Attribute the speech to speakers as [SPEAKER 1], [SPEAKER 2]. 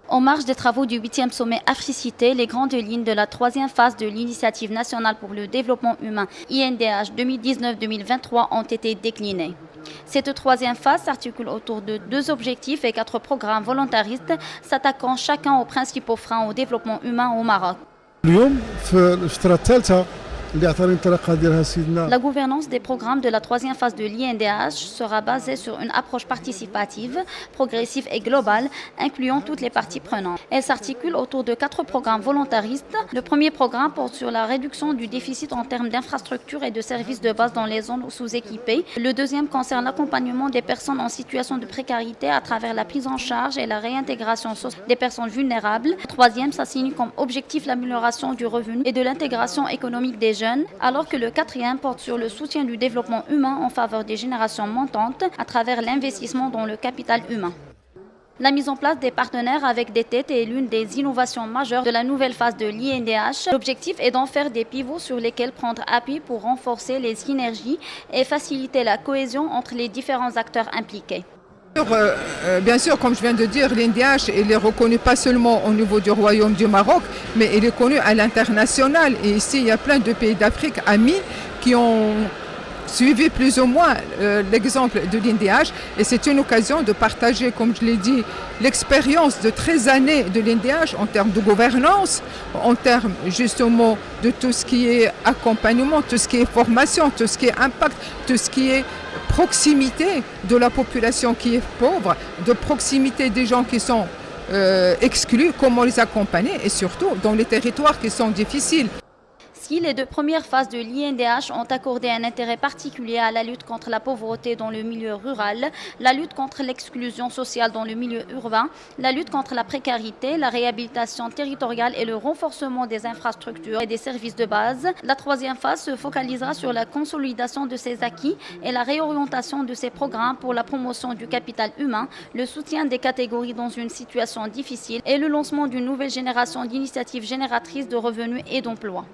[SPEAKER 1] En marge des travaux du 8e sommet Africité, les grandes lignes de la troisième phase de l'Initiative nationale pour le développement humain INDH 2019-2023 ont été déclinées. Cette troisième phase s'articule autour de 2 objectifs et 4 programmes volontaristes s'attaquant chacun aux principaux freins au développement humain au Maroc. La gouvernance des programmes de la troisième phase de l'INDH sera basée sur une approche participative, progressive et globale, incluant toutes les parties prenantes. Elle s'articule autour de 4 programmes volontaristes. Le premier programme porte sur la réduction du déficit en termes d'infrastructures et de services de base dans les zones sous-équipées. Le deuxième concerne l'accompagnement des personnes en situation de précarité à travers la prise en charge et la réintégration sociale des personnes vulnérables. Le troisième s'assigne comme objectif l'amélioration du revenu et de l'intégration économique des jeunes, alors que le quatrième porte sur le soutien du développement humain en faveur des générations montantes à travers l'investissement dans le capital humain. La mise en place des partenaires avec des têtes est l'une des innovations majeures de la nouvelle phase de l'INDH. L'objectif est d'en faire des pivots sur lesquels prendre appui pour renforcer les synergies et faciliter la cohésion entre les différents acteurs impliqués.
[SPEAKER 2] Bien sûr, comme je viens de dire, l'INDH est reconnu pas seulement au niveau du Royaume du Maroc, mais il est connu à l'international. Et ici, il y a plein de pays d'Afrique amis qui ont suivi plus ou moins l'exemple de l'INDH. Et c'est une occasion de partager, comme je l'ai dit, l'expérience de 13 années de l'INDH en termes de gouvernance, en termes justement de tout ce qui est accompagnement, tout ce qui est formation, tout ce qui est impact, tout ce qui est proximité de la population qui est pauvre, de proximité des gens qui sont exclus, comment les accompagner et surtout dans les territoires qui sont difficiles.
[SPEAKER 1] Si les 2 premières phases de l'INDH ont accordé un intérêt particulier à la lutte contre la pauvreté dans le milieu rural, la lutte contre l'exclusion sociale dans le milieu urbain, la lutte contre la précarité, la réhabilitation territoriale et le renforcement des infrastructures et des services de base, la troisième phase se focalisera sur la consolidation de ces acquis et la réorientation de ces programmes pour la promotion du capital humain, le soutien des catégories dans une situation difficile et le lancement d'une nouvelle génération d'initiatives génératrices de revenus et d'emplois.